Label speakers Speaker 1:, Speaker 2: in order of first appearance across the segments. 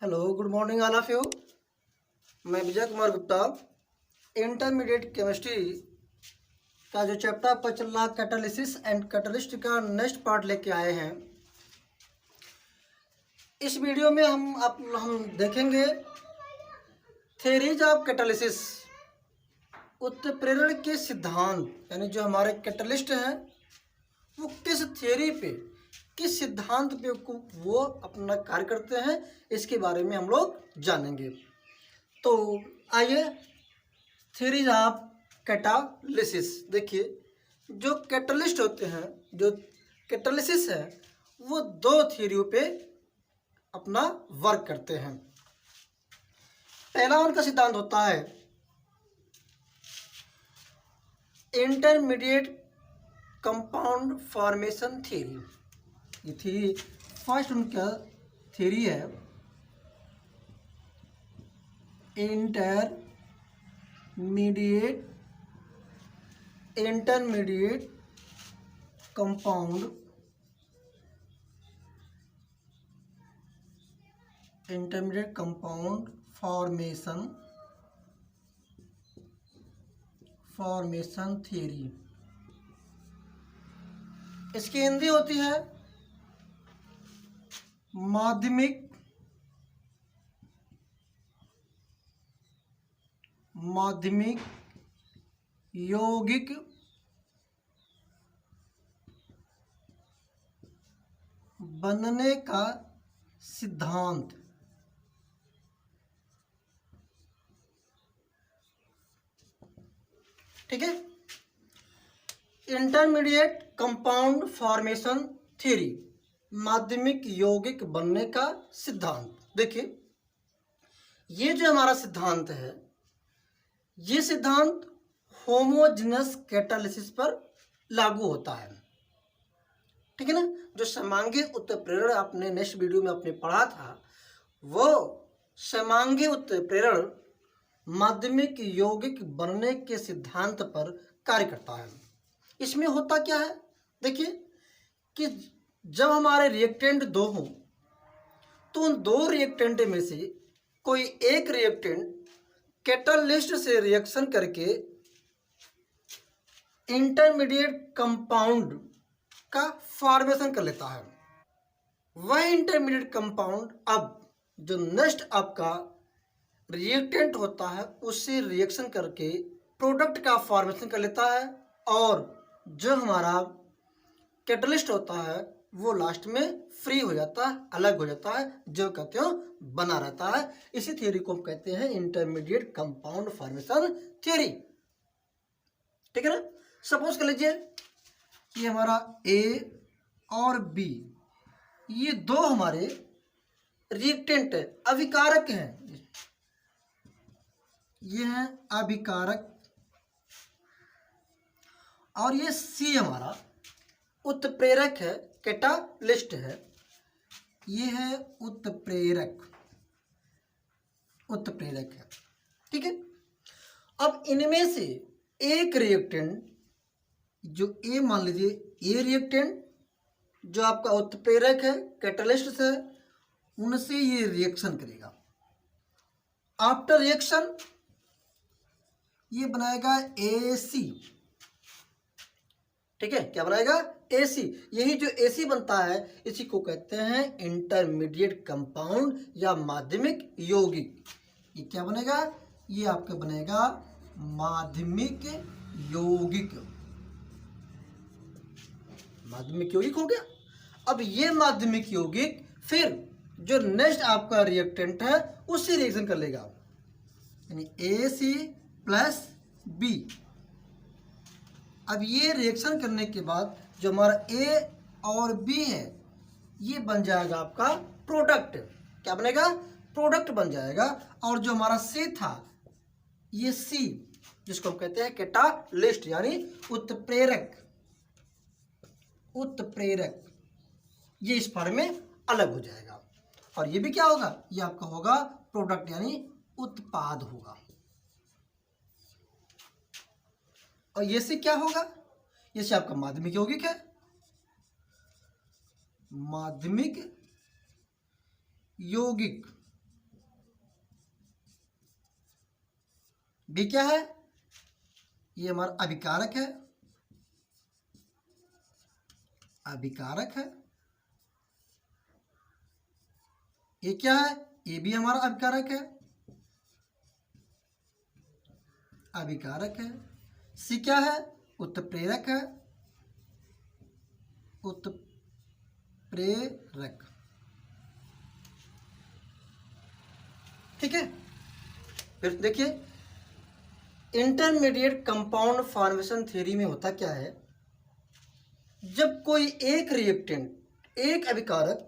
Speaker 1: Hello good morning all of you. मैं Vijay Kumar Gupta intermediate chemistry का जो चैप्टर आपका चल रहा कैटालिसिस एंड कैटलिस्ट का नेक्स्ट पार्ट लेके आए हैं। इस वीडियो में हम देखेंगे थेरीज ऑफ कैटालिसिस, उत्प्रेरण के सिद्धांत, यानी जो हमारे कैटलिस्ट हैं वो किस थ्योरी पे, किस सिद्धांत पे वो अपना कार्य करते हैं, इसके बारे में हम लोग जानेंगे। तो आइए, थ्योरीज ऑफ कैटालिसिस देखिए। जो कैटलिस्ट होते हैं, जो कैटालिसिस है, वो दो थ्योरियों पे अपना वर्क करते हैं। पहला उनका सिद्धांत होता है इंटरमीडिएट कंपाउंड फॉर्मेशन थ्योरी। ये थ्योरी फर्स्ट उनका थ्योरी है इंटरमीडिएट कंपाउंड फॉर्मेशन थ्योरी। इसकी हिंदी होती है माध्यमिक यौगिक बनने का सिद्धांत। ठीक है, इंटरमीडिएट कंपाउंड फॉर्मेशन थ्योरी, माध्यमिक यौगिक बनने का सिद्धांत। देखिए, ये जो हमारा सिद्धांत है, ये सिद्धांत होमोजेनस कैटालिसिस पर लागू होता है। ठीक है ना। जो समांगी उत्प्रेरण आपने नेक्स्ट वीडियो में आपने पढ़ा था, वो समांगी उत्प्रेरण माध्यमिक यौगिक बनने के सिद्धांत पर कार्य करता है। इसमें होता क्या है, देखिए कि जब हमारे रिएक्टेंट दो हों तो उन दो रिएक्टेंट में से कोई एक रिएक्टेंट कैटालिस्ट से रिएक्शन करके इंटरमीडिएट कंपाउंड का फॉर्मेशन कर लेता है। वह इंटरमीडिएट कंपाउंड अब जो नेक्स्ट आपका रिएक्टेंट होता है उससे रिएक्शन करके प्रोडक्ट का फॉर्मेशन कर लेता है, और जो हमारा कैटलिस्ट होता है वो लास्ट में फ्री हो जाता है, अलग हो जाता है, जो कहते हो बना रहता है। इसी थ्योरी को हम कहते हैं इंटरमीडिएट कंपाउंड फॉर्मेशन थ्योरी। ठीक है ना। सपोज कर लीजिए कि हमारा ए और बी, ये दो हमारे रिएक्टेंट है, अभिकारक हैं। ये है अभिकारक, और ये सी हमारा उत्प्रेरक है, कैटालिस्ट है। ये है उत्प्रेरक है। ठीक है। अब इनमें से एक रिएक्टेंट, जो ए मान लीजिए, ये रिएक्टेंट जो आपका उत्प्रेरक है, कैटालिस्ट है, उनसे ये रिएक्शन करेगा। आफ्टर रिएक्शन ये बनाएगा AC। ठीक है, क्या बनाएगा? AC। यही जो AC बनता है इसी को कहते हैं इंटरमीडिएट कंपाउंड या माध्यमिक यौगिक। ये क्या बनेगा? ये आपका बनेगा माध्यमिक यौगिक। माध्यमिक यौगिक हो गया। अब ये माध्यमिक यौगिक फिर जो नेक्स्ट आपका रिएक्टेंट है उससे रिएक्शन कर लेगा, यानी AC प्लस B। अब ये रिएक्शन करने के बाद जो हमारा A और B है ये बन जाएगा आपका प्रोडक्ट। क्या बनेगा? प्रोडक्ट बन जाएगा। और जो हमारा C था, ये C जिसको हम कहते हैं कैटालिस्ट, यानी उत्प्रेरक, ये इस फॉर्म में अलग हो जाएगा। और ये भी क्या होगा? ये आपका होगा प्रोडक्ट, यानी उत्पाद होगा। और ये से क्या होगा? ये से आपका माध्यमिक यौगिक है, माध्यमिक यौगिक। बी क्या है, ये हमारा अभिकारक है, अभिकारक है। ये क्या है, ये भी हमारा अभिकारक है, अभिकारक है। सी क्या है, उत्प्रेरक है, उत्प्रेरक। ठीक है। फिर देखिए इंटरमीडिएट कंपाउंड फॉर्मेशन थ्योरी में होता क्या है, जब कोई एक रिएक्टेंट, एक अभिकारक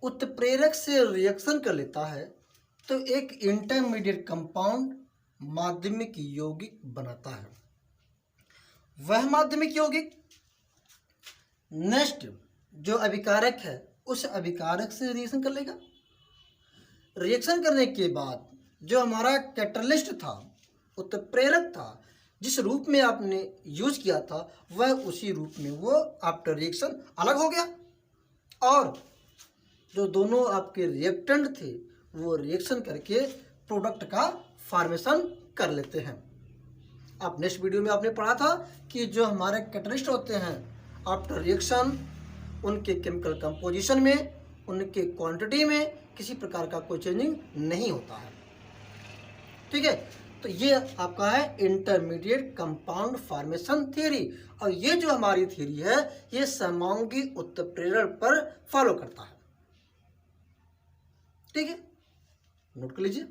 Speaker 1: उत्प्रेरक से रिएक्शन कर लेता है तो एक इंटरमीडिएट कंपाउंड माध्यमिक यौगिक बनाता है। वह माध्यमिक यौगिक नेक्स्ट जो अभिकारक है उस अभिकारक से रिएक्शन कर लेगा। रिएक्शन करने के बाद जो हमारा कैटलिस्ट था, उत्प्रेरक था, जिस रूप में आपने यूज किया था वह उसी रूप में वो आफ्टर रिएक्शन अलग हो गया, और जो दोनों आपके रिएक्टेंट थे वो रिएक्शन करके प्रोडक्ट का फॉर्मेशन कर लेते हैं। आप नेक्स्ट वीडियो में आपने पढ़ा था कि जो हमारे कैटलिस्ट होते हैं आफ्टर रिएक्शन उनके केमिकल कंपोजिशन में, उनके क्वांटिटी में किसी प्रकार का कोई चेंजिंग नहीं होता है। ठीक है, तो ये आपका है इंटरमीडिएट कंपाउंड फॉर्मेशन थ्योरी, और ये जो हमारी थ्योरी है ये समांगी उत्प्रेरण पर फॉलो करता है। ठीक है, नोट कर लीजिए।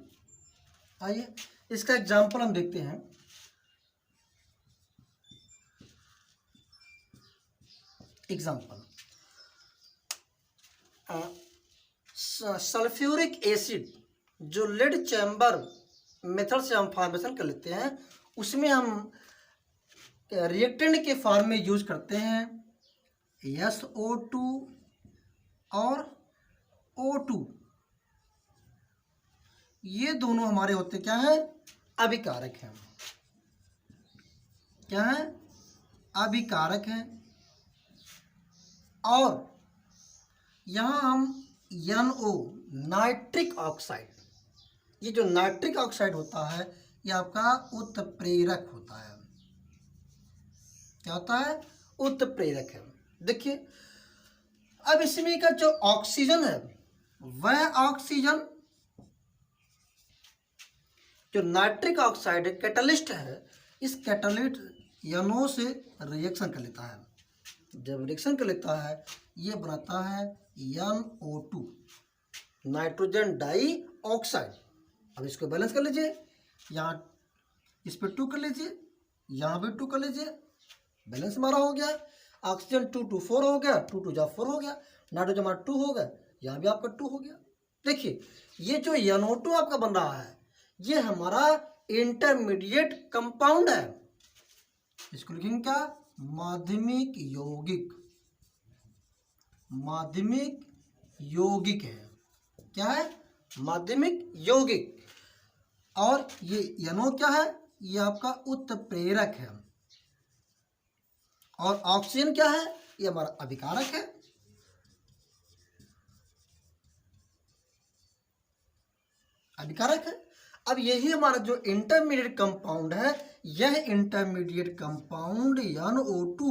Speaker 1: आइए इसका एग्जांपल हम देखते हैं। एग्जांपल, सल्फ्यूरिक एसिड जो लेड चैम्बर मेथड से हम फॉर्मेशन कर लेते हैं, उसमें हम रिएक्टेंट के फॉर्म में यूज करते हैं SO2 और O2। ये दोनों हमारे होते क्या है, अभिकारक हैं। क्या है, अभिकारक हैं। और यहाँ हम NO नाइट्रिक ऑक्साइड, ये जो नाइट्रिक ऑक्साइड होता है ये आपका उत्प्रेरक होता है। क्या होता है, उत्प्रेरक है। देखिए अब इसमें का जो ऑक्सीजन है वह ऑक्सीजन जो नाइट्रिक ऑक्साइड है कैटलिस्ट है, इस कैटलिस्ट NO से रिएक्शन कर लेता है। जब रिएक्शन कर लेता है ये बनाता है NO2 नाइट्रोजन डाई ऑक्साइड। अब इसको बैलेंस कर लीजिए, यहाँ इस पर 2 कर लीजिए, यहाँ भी 2 कर लीजिए, बैलेंस हमारा हो गया। ऑक्सीजन 2 2 4 हो गया, 2 2 जा 4 हो गया, नाइट्रोजन हमारा 2 हो गया, यहाँ भी आपका 2 हो गया। देखिए ये जो NO2 आपका बन रहा है ये हमारा इंटरमीडिएट कंपाउंड है। इसको लिखेंगे क्या, माध्यमिक यौगिक। माध्यमिक यौगिक है। क्या है, माध्यमिक यौगिक। और ये NO क्या है, ये आपका उत्प्रेरक है। और ऑक्सीजन क्या है, ये हमारा अभिकारक है। अभिकारक है। अब यही हमारा जो इंटरमीडिएट कंपाउंड है, यह इंटरमीडिएट कंपाउंड NO2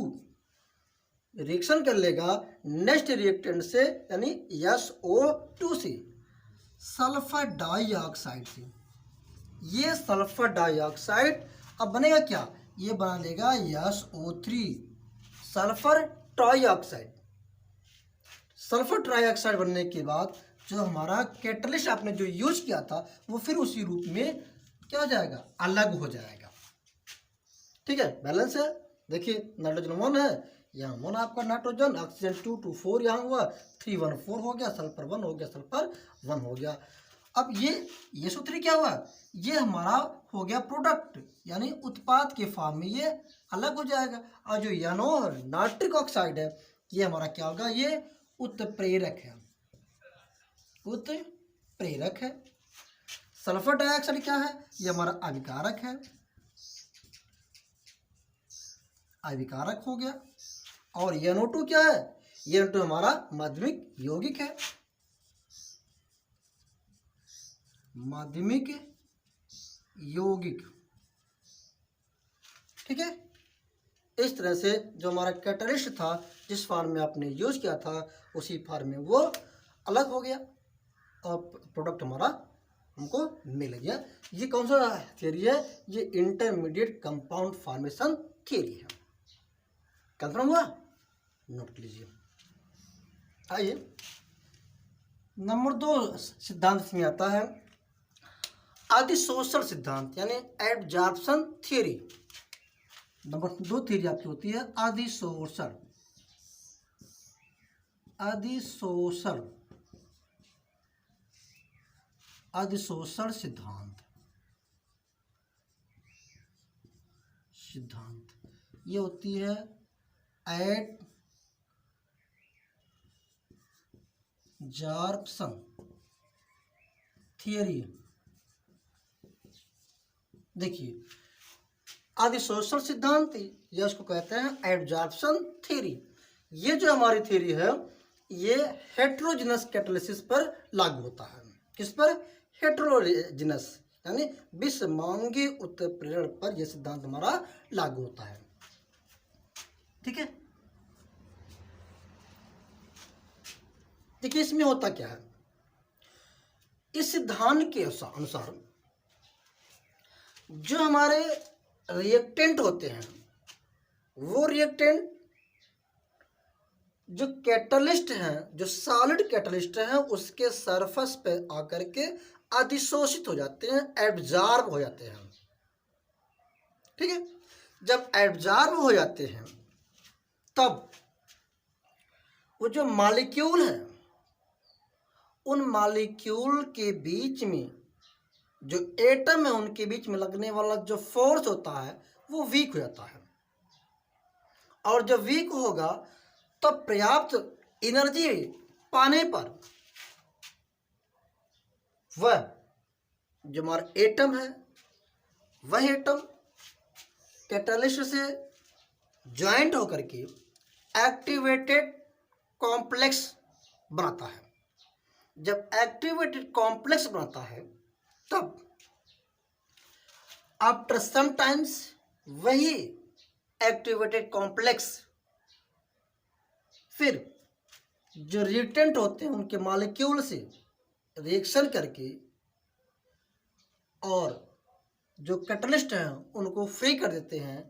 Speaker 1: रिएक्शन कर लेगा नेक्स्ट रिएक्टेंट से, यानी SO2 से, सल्फर डाइऑक्साइड से। ये सल्फर डाइऑक्साइड अब बनेगा क्या, ये बना लेगा SO3 sulphur trioxide. Sulphur trioxide बनने के बाद जो हमारा कैटलिस्ट आपने जो यूज किया था वो फिर उसी रूप में क्या हो जाएगा, अलग हो जाएगा। ठीक है, बैलेंस है। देखिए नाइट्रोजन 1 है, यहाँ 1 आपका नाइट्रोजन, ऑक्सीजन 2 2 4 यहाँ हुआ, 3 1 4 हो गया, सल्फर 1 हो गया, सल्फर 1 हो गया। अब ये SO3 क्या हुआ, ये हमारा हो गया प्रोडक्ट, यानी उत्पाद के फॉर्म में ये अलग हो जाएगा। और जो NO नाइट्रिक ऑक्साइड है ये हमारा क्या होगा, ये उत्प्रेरक है। उत्प्रेरक है। सल्फर डाइऑक्साइड क्या है, ये हमारा अभिकारक है। अभिकारक हो गया। और NO2 क्या है, NO2 हमारा माध्यमिक यौगिक है। माध्यमिक यौगिक। ठीक है, इस तरह से जो हमारा कैटलिस्ट था, जिस फॉर्म में आपने यूज किया था, उसी फॉर्म में वो अलग हो गया और प्रोडक्ट हमारा हमको मिल गया। ये कौन सा थियरी है? ये इंटरमीडिएट कंपाउंड फॉर्मेशन थियरी है। कंफर्म हुआ? नोट लीजिए। आइए, नंबर 2 सिद्धांत इसमें आता है अधिशोषण सिद्धांत, यानी एब्जॉर्प्शन थियरी। नंबर 2 थियरी आपकी होती है अधिशोषण। अधिशोषण अधिशोषण सिद्धांत। ये होती है एब्जॉर्प्शन थियरी। देखिए, अधिशोषण सिद्धांत या इसको कहते हैं एब्जॉर्प्शन थ्योरी। ये जो हमारी थ्योरी है ये हेटेरोजेनस कैटालिसिस पर लागू होता है। किस पर? हेटेरोजेनस यानी विषमांगी उत्प्रेरण पर यह सिद्धांत हमारा लागू होता है। ठीक है, देखिए इसमें होता क्या है। इस सिद्धांत के अनुसार जो हमारे रिएक्टेंट होते हैं वो रिएक्टेंट जो कैटलिस्ट हैं, जो सॉलिड कैटलिस्ट हैं, उसके सरफेस पे आकर के अधिशोषित हो जाते हैं, एब्जॉर्ब हो जाते हैं। ठीक है, जब एब्जॉर्ब हो जाते हैं तब वो जो मॉलिक्यूल हैं, उन मॉलिक्यूल के बीच में जो एटम है उनके बीच में लगने वाला जो फोर्स होता है वो वीक हो जाता है। और जब वीक होगा तो पर्याप्त एनर्जी पाने पर वह जो हमारा एटम है वह एटम कैटालिस्ट से ज्वाइंट होकर के एक्टिवेटेड कॉम्प्लेक्स बनाता है। जब एक्टिवेटेड कॉम्प्लेक्स बनाता है तब आफ्टर सम टाइम्स वही एक्टिवेटेड कॉम्प्लेक्स फिर जो रिएक्टेंट होते हैं उनके मॉलिक्यूल से रिएक्शन करके और जो कैटलिस्ट हैं उनको फ्री कर देते हैं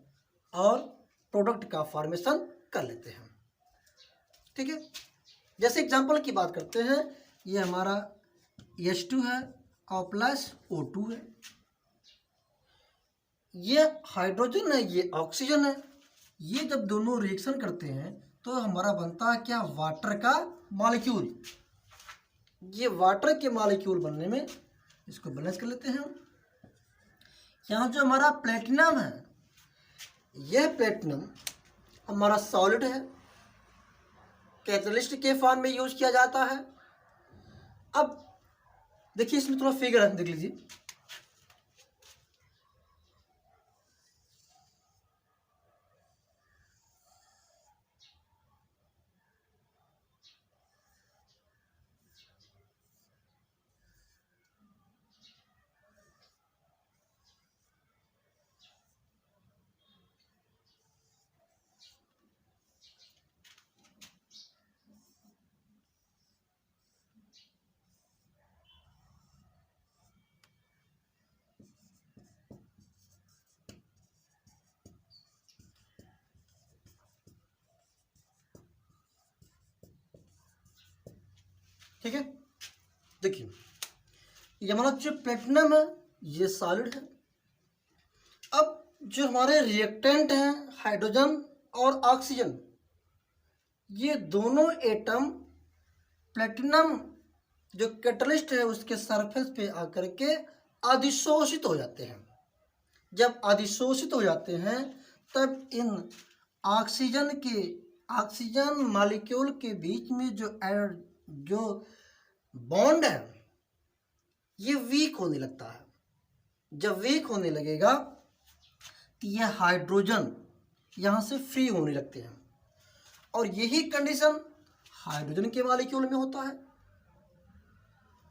Speaker 1: और प्रोडक्ट का फॉर्मेशन कर लेते हैं। ठीक है, जैसे एग्जांपल की बात करते हैं, ये हमारा H2 है और प्लस O2 है। ये हाइड्रोजन है, ये ऑक्सीजन है। ये जब दोनों रिएक्शन करते हैं तो हमारा बनता है क्या? वाटर का मॉलिक्यूल। ये वाटर के मॉलिक्यूल बनने में इसको बैलेंस कर लेते हैं। यहाँ जो हमारा प्लेटिनम है, यह प्लेटिनम हमारा सॉलिड है, कैटलिस्ट के फॉर्म में यूज किया जाता है। अब देखिए इसमें थोड़ा फिगर है, देख लीजिए। ठीक है, देखिए ये हमारा जो प्लेटिनम है ये सॉलिड है। अब जो हमारे रिएक्टेंट हैं हाइड्रोजन और ऑक्सीजन, ये दोनों एटम प्लेटिनम जो कैटलिस्ट है उसके सरफेस पे आकर के अधिशोषित हो जाते हैं। जब अधिशोषित हो जाते हैं तब इन ऑक्सीजन मॉलिक्यूल के बीच में जो बॉन्ड है ये वीक होने लगता है। जब वीक होने लगेगा तो ये हाइड्रोजन यहाँ से फ्री होने लगते हैं और यही कंडीशन हाइड्रोजन के मॉलिक्यूल में होता है।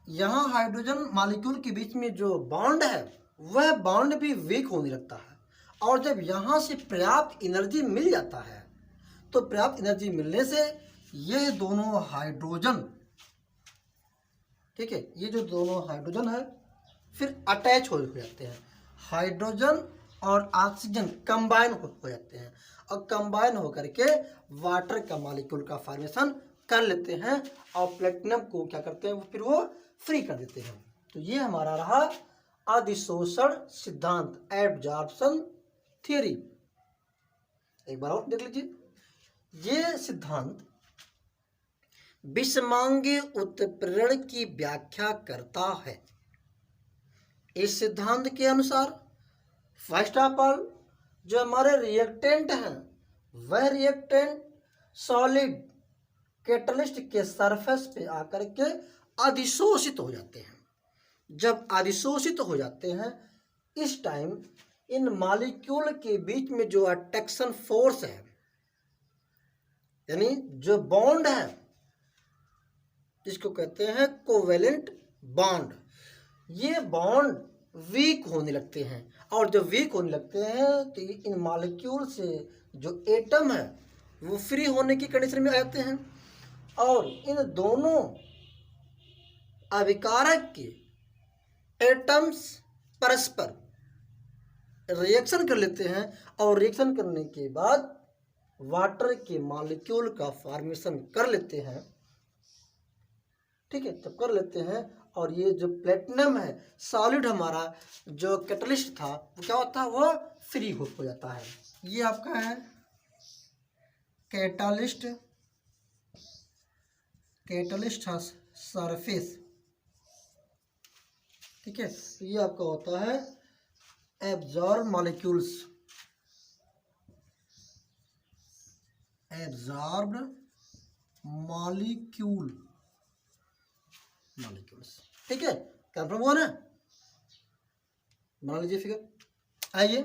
Speaker 1: यहाँ हाइड्रोजन मॉलिक्यूल के बीच में जो बॉन्ड है वह बॉन्ड भी वीक होने लगता है। और जब यहाँ से पर्याप्त एनर्जी मिल जाता है तो पर्याप्त एनर्जी मिलने से ये दोनों हाइड्रोजन, ठीक है, ये जो दोनों हाइड्रोजन है फिर अटैच हो जाते हैं। हाइड्रोजन और ऑक्सीजन कंबाइन हो जाते हैं और कंबाइन होकर के वाटर का मॉलिक्यूल का फॉर्मेशन कर लेते हैं और प्लेटिनम को क्या करते हैं, फिर वो फ्री कर देते हैं। तो ये हमारा रहा अधिशोषण सिद्धांत, एब्जॉर्प्शन थ्योरी। एक बार और देख लीजिए। ये सिद्धांत विषमांगीय उत्प्रेरण की व्याख्या करता है। इस सिद्धांत के अनुसार फर्स्ट ऑफ ऑल जो हमारे रिएक्टेंट हैं वह रिएक्टेंट सॉलिड कैटलिस्ट के सरफेस पे आकर के अधिशोषित हो जाते हैं। जब अधिशोषित हो जाते हैं इस टाइम इन मॉलिक्यूल के बीच में जो अट्रैक्शन फोर्स है, यानी जो बॉन्ड है, जिसको कहते हैं कोवेलेंट बॉन्ड, ये बॉन्ड वीक होने लगते हैं। और जब वीक होने लगते हैं तो इन मॉलिक्यूल से जो एटम है वो फ्री होने की कंडीशन में आ जाते हैं और इन दोनों अभिकारक के एटम्स परस्पर रिएक्शन कर लेते हैं और रिएक्शन करने के बाद वाटर के मॉलिक्यूल का फॉर्मेशन कर लेते हैं। ठीक है, तब कर लेते हैं और ये जो प्लेटिनम है सॉलिड हमारा जो कैटलिस्ट था वो क्या होता है, वो फ्री हो जाता है। ये आपका है कैटलिस्ट, कैटलिस्ट सरफेस। ठीक है, ये आपका होता है एब्जॉर्ब मॉलिक्यूल्स, एब्जॉर्ब्ड मॉलिक्यूल्स। ठीक है, कंफर्म हुआ ना, बना लीजिए फिगर। आइए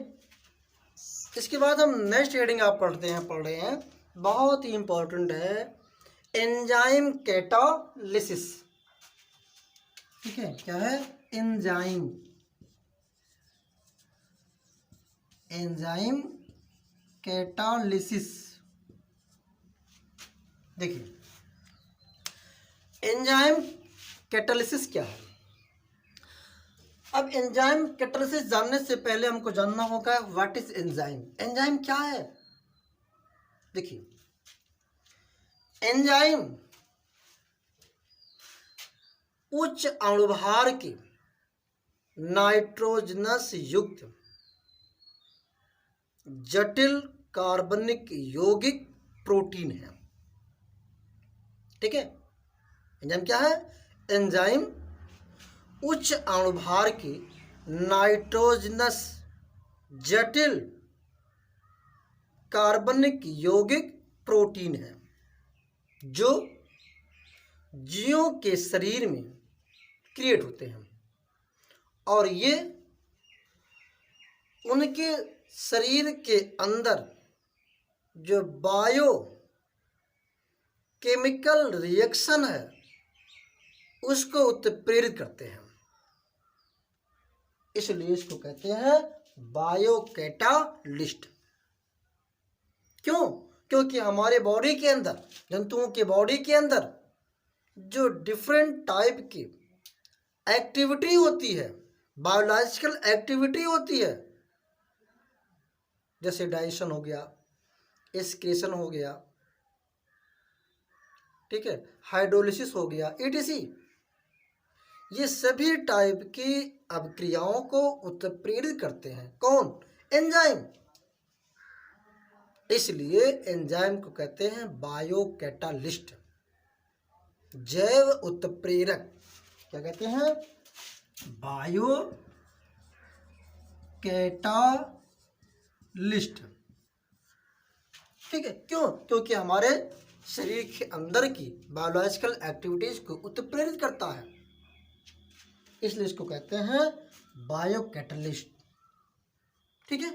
Speaker 1: इसके बाद हम नेक्स्ट हेडिंग आप पढ़ रहे हैं, बहुत ही इंपॉर्टेंट है, एंजाइम कैटालिसिस। ठीक है, क्या है, एंजाइम, एंजाइम कैटालिसिस। देखिए एंजाइम कैटालिसिस क्या है। अब एंजाइम कैटालिसिस जानने से पहले हमको जानना होगा व्हाट इज एंजाइम। एंजाइम क्या है। देखिए एंजाइम उच्च अणुभार के नाइट्रोजनस युक्त जटिल कार्बनिक यौगिक प्रोटीन है। ठीक है, एंजाइम क्या है, एंजाइम उच्च अणुभार के नाइट्रोजनस जटिल कार्बनिक यौगिक प्रोटीन है जो जीवों के शरीर में क्रिएट होते हैं और ये उनके शरीर के अंदर जो बायो केमिकल रिएक्शन है उसको उत्प्रेरित करते हैं, इसलिए इसको कहते हैं बायोकैटालिस्ट। क्यों, क्योंकि हमारे बॉडी के अंदर, जंतुओं के बॉडी के अंदर जो डिफरेंट टाइप की एक्टिविटी होती है, बायोलॉजिकल एक्टिविटी होती है, जैसे डाइजेशन हो गया, एक्सक्रीशन हो गया, ठीक है, हाइड्रोलिसिस हो गया, etc, ये सभी टाइप की अभिक्रियाओं को उत्प्रेरित करते हैं कौन, एंजाइम। इसलिए एंजाइम को कहते हैं बायोकैटालिस्ट, जैव उत्प्रेरक। क्या कहते हैं, बायोकैटालिस्ट। ठीक है, क्यों, क्योंकि हमारे शरीर के अंदर की बायोलॉजिकल एक्टिविटीज को उत्प्रेरित करता है, इसलिए इसको कहते हैं बायोकैटालिस्ट। ठीक है,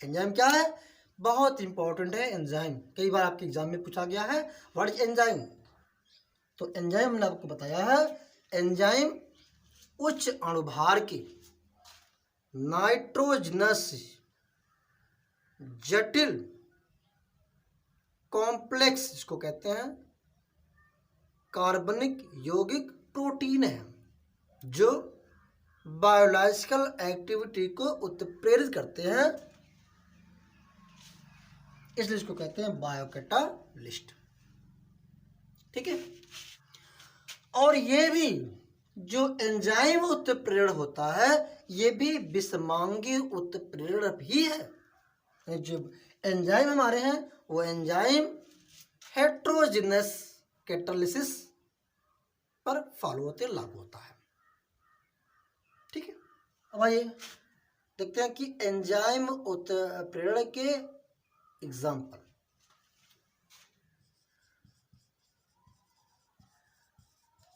Speaker 1: एंजाइम क्या है, बहुत इंपॉर्टेंट है एंजाइम। कई बार आपके एग्जाम में पूछा गया है व्हाट इज एंजाइम। तो एंजाइम हमने आपको बताया है, एंजाइम उच्च अणुभार के नाइट्रोजनस जटिल कॉम्प्लेक्स जिसको कहते हैं कार्बनिक यौगिक प्रोटीन है जो बायोलॉजिकल एक्टिविटी को उत्प्रेरित करते हैं, इसलिए इसको कहते हैं बायोकैटालिस्ट। ठीक है। और ये भी जो एंजाइम उत्प्रेरण होता है ये भी विषमांगी उत्प्रेरण भी है। जो एंजाइम हमारे हैं वो एंजाइम हेट्रोजिनस कैटालिसिस पर फॉलो होते लागू होता है। ठीक है। अब आइए देखते हैं कि एंजाइम उत्प्रेरण के example.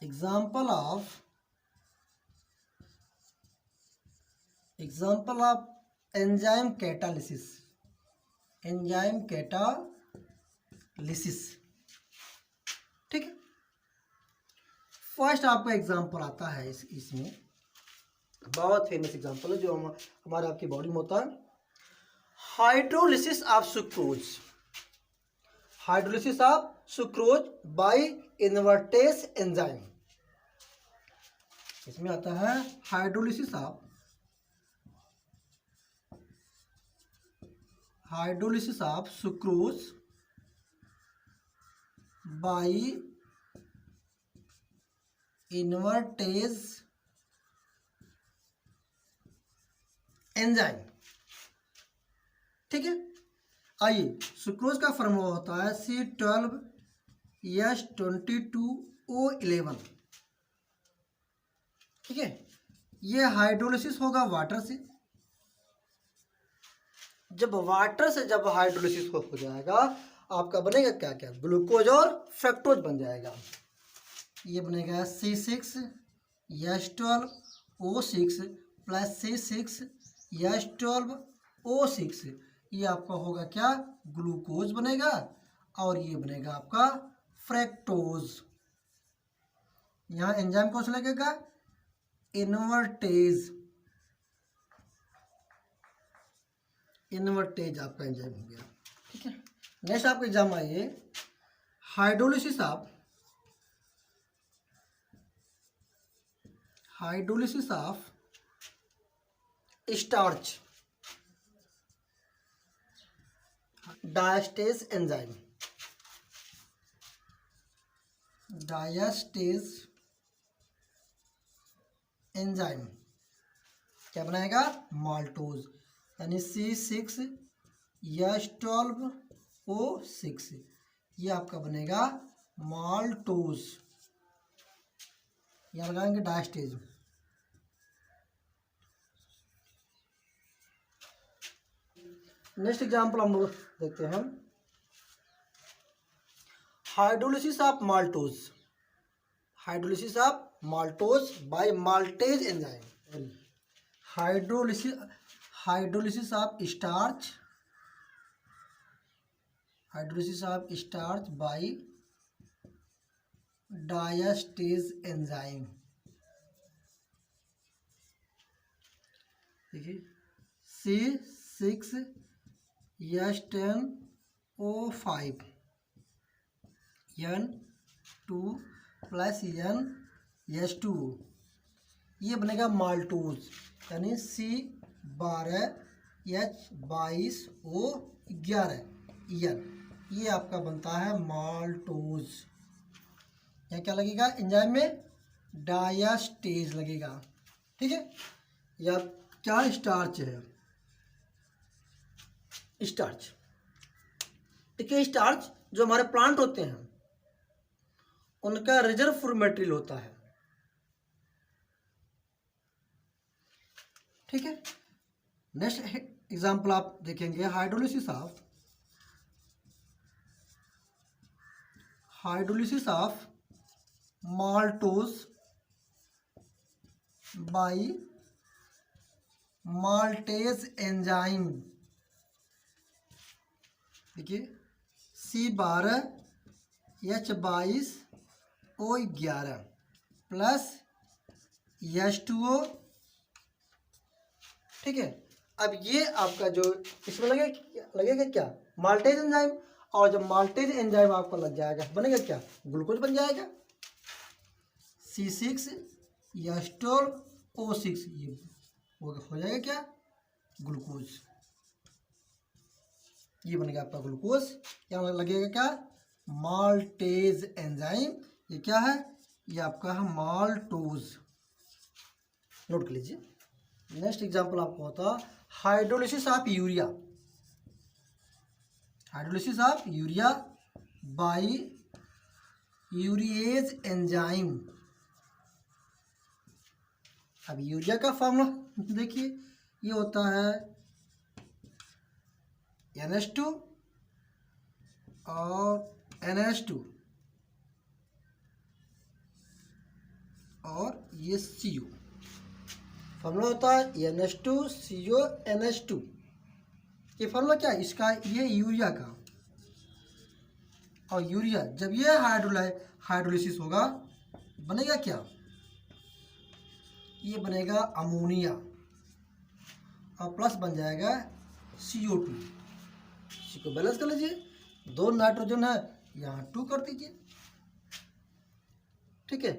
Speaker 1: Example of enzyme catalysis. Enzyme catalysis. ठीक है। फर्स्ट आपका एग्जाम्पल आता है इसमें बहुत फेमस एग्जाम्पल है जो हमारे आपकी बॉडी में होता है, hydrolysis of sucrose. Hydrolysis of sucrose by invertase enzyme. इसमें आता है hydrolysis of sucrose by invertase enzyme. ठीक है। आइए, सुक्रोज का फॉर्मूला होता है C12H22O11। ठीक है। ये हाइड्रोलिसिस होगा वाटर से। जब वाटर से जब हाइड्रोलिसिस हो जाएगा आपका बनेगा क्या क्या, ग्लूकोज और फ्रक्टोज बन जाएगा। ये बनेगा C6H12O6 प्लस C6H12O6। ये आपका होगा क्या, ग्लूकोज बनेगा और ये बनेगा आपका फ्रक्टोज। यहाँ एंजाइम कौन सा लगेगा, इन्वर्टेज। इन्वर्टेज आपका एंजाइम हो गया। ठीक है। नेक्स्ट आपका एग्जाम आइए, hydrolysis of starch diastase enzyme. Diastase enzyme क्या बनाएगा, माल्टोज, यानी C6H12O6। ये आपका बनेगा माल्टोज। यहाँ लगाएंगे डायस्टेज। नेक्स्ट एग्जाम्पल हम लोग देखते हैं, hydrolysis of maltose. Hydrolysis of maltose by maltase enzyme. Hydrolysis of starch. Hydrolysis of starch by diastase enzyme. देखिए C6H10O5 N2 प्लस NH2। ये बनेगा माल्टोज, यानी C12H22O11 ये आपका बनता है माल्टोज। यहाँ क्या लगेगा एंजाइम में, डायस्टेज लगेगा। ठीक है। या क्या स्टार्च है, स्टार्च। देखिए स्टार्च जो हमारे प्लांट होते हैं उनका रिजर्व मटेरियल होता है। ठीक है। नेक्स्ट एग्जांपल आप देखेंगे, hydrolysis of maltose by maltase enzyme. देखिए C12H22O11 प्लस H2O ठीक है। अब ये आपका जो इसमें लगेगा क्या, माल्टेज एंजाइम, और जब माल्टेज एंजाइम आपका लग जाएगा बनेगा क्या, ग्लूकोज बन जाएगा। C6 एस्टर O6, ये हो जाएगा क्या, ग्लूकोज। ये बनेगा आपका ग्लूकोज। क्या लगेगा क्या, माल्टेज एंजाइम। ये क्या है, ये आपका है माल्टोज। नोट कर लीजिए। नेक्स्ट एग्जांपल आपको होता hydrolysis of urea. Hydrolysis of urea by urease enzyme. अब यूरिया का फॉर्मूला देखिए, ये होता है NH2 और NH2 और ये CO। फॉर्मूला होता है NH2 CO NH2। ये फॉर्मूला क्या है इसका, ये यूरिया का। और यूरिया जब ये हाइड्रोलिसिस होगा बनेगा क्या, ये बनेगा अमोनिया, और प्लस बन जाएगा CO2। इसी को बैलेंस कर लीजिए, 2 नाइट्रोजन है यहाँ 2 कर दीजिए। ठीक है,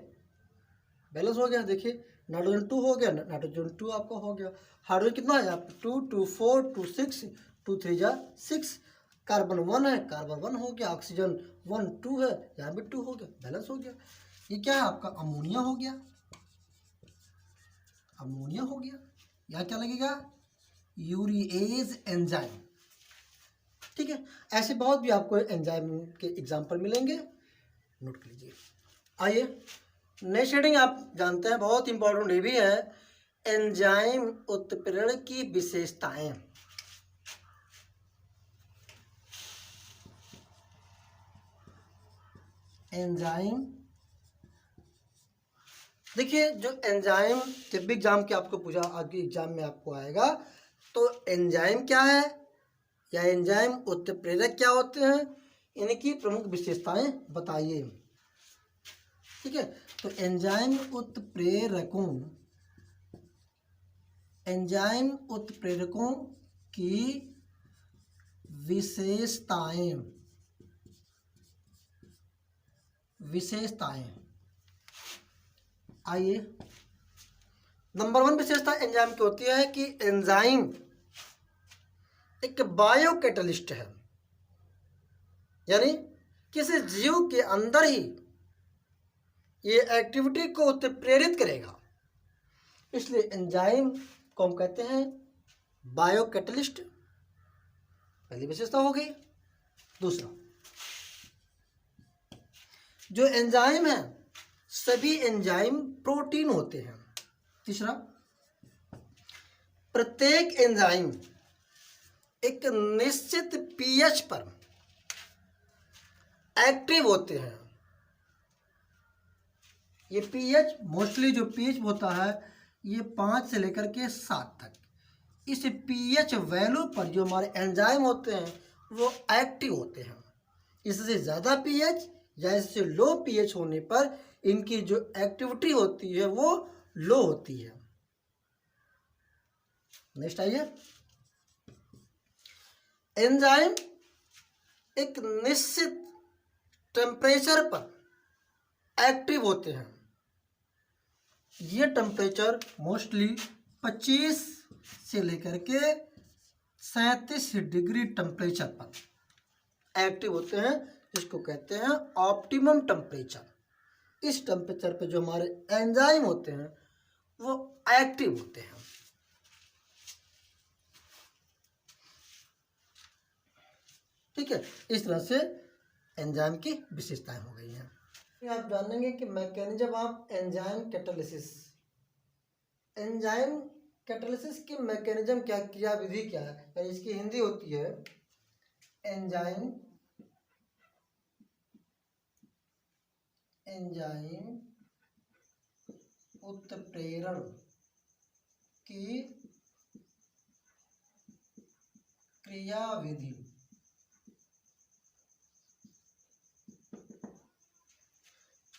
Speaker 1: बैलेंस हो गया। देखिए नाइट्रोजन 2 हो गया, नाइट्रोजन 2 आपका हो गया। हाइड्रोजन कितना है आप 2 2 4 2 6 2 3 जा 6। कार्बन 1 है, कार्बन 1 हो गया। ऑक्सीजन 1 2 है, यहाँ भी 2 हो गया, बैलेंस हो गया। ये क्या है आपका अमोनिया हो गया, अमोनिया हो गया। यहाँ क्या लगेगा, यूरिएज एंजाइम। ठीक है, ऐसे बहुत भी आपको एंजाइम के एग्जाम्पल मिलेंगे, नोट कर लीजिए। आइए नेक्स्ट हेडिंग आप जानते हैं बहुत इंपॉर्टेंट ये भी है, एंजाइम उत्प्रेरण की विशेषताएं। एंजाइम, देखिए जो एंजाइम जब भी एग्जाम के आपको पूछा, आगे एग्जाम में आपको आएगा, तो एंजाइम क्या है या एंजाइम उत्प्रेरक क्या होते हैं, इनकी प्रमुख विशेषताएं बताइए। ठीक है, तो एंजाइम उत्प्रेरकों, एंजाइम उत्प्रेरकों की विशेषताएं, विशेषताएं। आइए, नंबर 1 विशेषता एंजाइम की होती है कि एंजाइम एक बायो कैटलिस्ट है, यानी किसी जीव के अंदर ही ये एक्टिविटी को उत्प्रेरित करेगा, इसलिए एंजाइम को हम कहते हैं बायो कैटलिस्ट। पहली विशेषता हो गई। दूसरा, जो एंजाइम है सभी एंजाइम प्रोटीन होते हैं। तीसरा, प्रत्येक एंजाइम एक निश्चित पीएच पर एक्टिव होते हैं। ये पीएच मोस्टली जो पीएच होता है ये 5 से लेकर के 7 तक। इस पीएच वैल्यू पर जो हमारे एंजाइम होते हैं वो एक्टिव होते हैं। इससे ज़्यादा पीएच या इससे लो पीएच होने पर इनकी जो एक्टिविटी होती है वो लो होती है। नेक्स्ट आइए, एंजाइम एक निश्चित टेम्परेचर पर एक्टिव होते हैं। ये टेम्परेचर मोस्टली 25 से लेकर के 37 डिग्री टेम्परेचर पर एक्टिव होते हैं, जिसको कहते हैं ऑप्टिमम टेम्परेचर। इस टेम्परेचर पे जो हमारे एंजाइम होते हैं वो एक्टिव होते हैं। ठीक है, इस तरह से एंजाइम की विशेषताएं हो गई हैं। आप जानेंगे कि mechanism of enzyme catalysis. Enzyme catalysis की मैकेनिज्म क्या, क्रिया विधि क्या है, या इसकी हिंदी होती है एंजाइम, एंजाइम उत्प्रेरण की क्रिया विधि।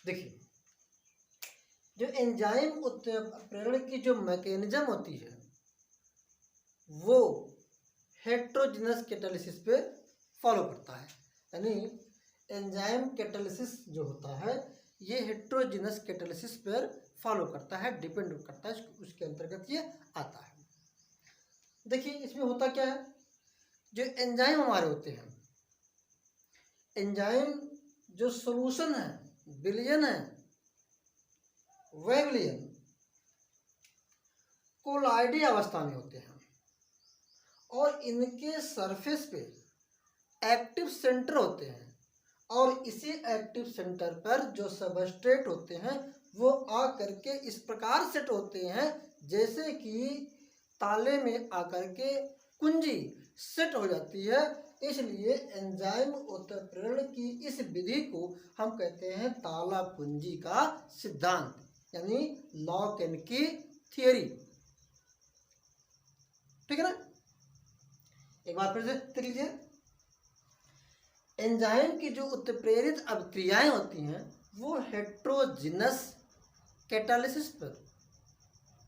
Speaker 1: देखिए, जो एंजाइम उत्प्रेरण की जो मैकेनिज्म होती है वो हेट्रोजिनस कैटालिसिस पे फॉलो करता है। यानी एंजाइम कैटालिसिस जो होता है ये हेट्रोजिनस कैटालिसिस पर फॉलो करता है, डिपेंड करता है, उसके अंतर्गत ये आता है। देखिए इसमें होता क्या है, जो एंजाइम हमारे होते हैं, एंजाइम जो सॉल्यूशन है, विलयन है, वह विलयन कोलाइडी अवस्था में होते हैं और इनके सरफेस पे एक्टिव सेंटर होते हैं और इसी एक्टिव सेंटर पर जो सबस्ट्रेट होते हैं वो आ करके इस प्रकार सेट होते हैं जैसे कि ताले में आकर के कुंजी सेट हो जाती है। इसलिए एंजाइम उत्प्रेरण की इस विधि को हम कहते हैं ताला कुंजी का सिद्धांत, यानी लॉक एंड की थियरी। ठीक है ना, एक बार फिर से देख लीजिए। एंजाइम की जो उत्प्रेरित अभिक्रियाएं होती हैं वो हेट्रोजिनस कैटालिसिस पर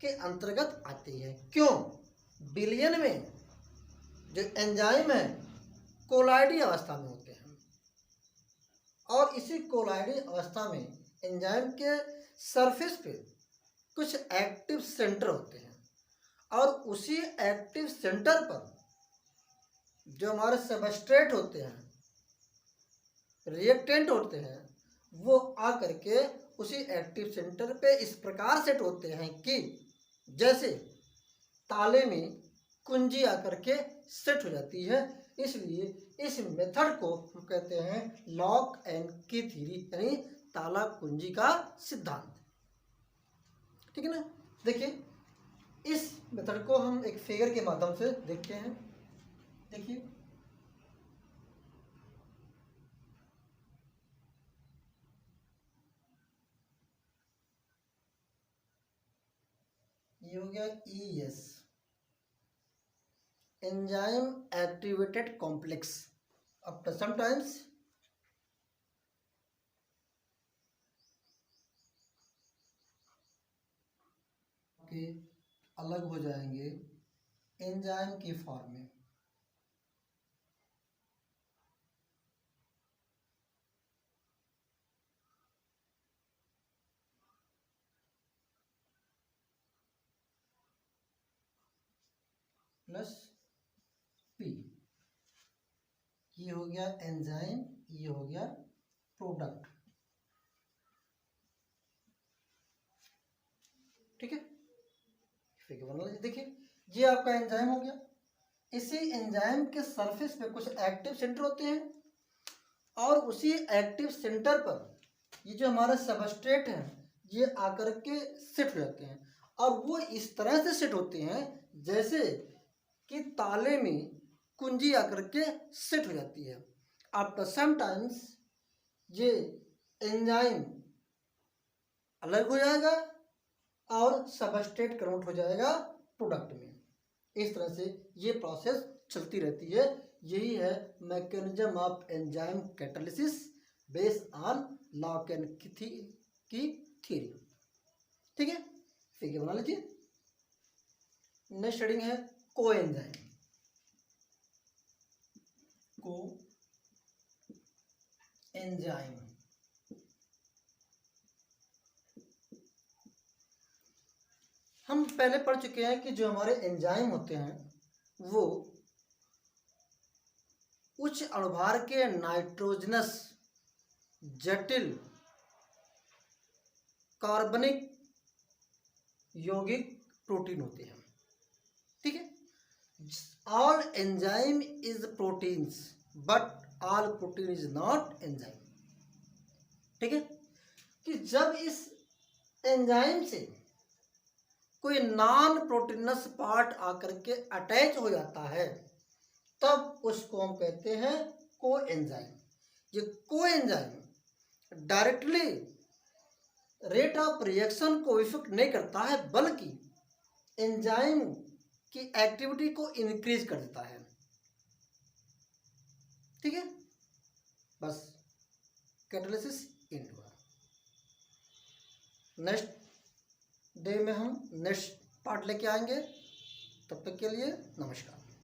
Speaker 1: के अंतर्गत आती है। क्यों? विलयन में जो एंजाइम है कोलाइडी अवस्था में होते हैं और इसी कोलाइडी अवस्था में एंजाइम के सरफेस पे कुछ एक्टिव सेंटर होते हैं और उसी एक्टिव सेंटर पर जो हमारे सबस्ट्रेट होते हैं, रिएक्टेंट होते हैं, वो आ करके उसी एक्टिव सेंटर पे इस प्रकार सेट होते हैं कि जैसे ताले में कुंजी आकर के सेट हो जाती है। इसलिए इस मेथड को हम कहते हैं लॉक एंड की थ्योरी, यानी ताला कुंजी का सिद्धांत। ठीक है ना, देखिए इस मेथड को हम एक फिगर के माध्यम से देखते हैं। देखिए ये हो गया ES, enzyme activated complex. After sometimes के अलग हो जाएंगे एंजाइम की फॉर्म में। प्लस P, ये हो गया एंजाइम, ये हो गया प्रोडक्ट। ठीक है, फिगर बना लीजिए। देखिए ये आपका एंजाइम हो गया, इसी एंजाइम के सरफेस पे कुछ एक्टिव सेंटर होते हैं और उसी एक्टिव सेंटर पर ये जो हमारा सबस्ट्रेट है ये आकर के सेट हो जाते हैं और वो इस तरह से सेट होते हैं जैसे कि ताले में कुंजी आकर के सेट हो जाती है। आफ्टर सम टाइम्स ये एंजाइम अलग हो जाएगा और सबस्ट्रेट कन्वर्ट हो जाएगा प्रोडक्ट में। इस तरह से ये प्रोसेस चलती रहती है। यही है mechanism of enzyme catalysis based on lock and की थ्योरी। ठीक है, फिगर बना लीजिए। नेक्स्ट हेडिंग है को एंजाइम। को एंजाइम हम पहले पढ़ चुके हैं कि जो हमारे एंजाइम होते हैं वो उच्च अणुभार के नाइट्रोजनस जटिल कार्बनिक यौगिक प्रोटीन होते हैं। ठीक है, all enzyme is proteins but all protein is not enzyme. ठीक है, कि जब इस एंजाइम से कोई नॉन प्रोटीनस पार्ट आकर के अटैच हो जाता है तब उसको हम कहते हैं को एंजाइम। ये को enzyme directly rate of reaction को इफेक्ट नहीं करता है बल्कि एंजाइम की एक्टिविटी को इंक्रीज कर देता है। ठीक है, बस कैटालिसिस एंड हुआ। नेक्स्ट डे में हम नेक्स्ट पार्ट लेके आएंगे। तब तक के लिए नमस्कार।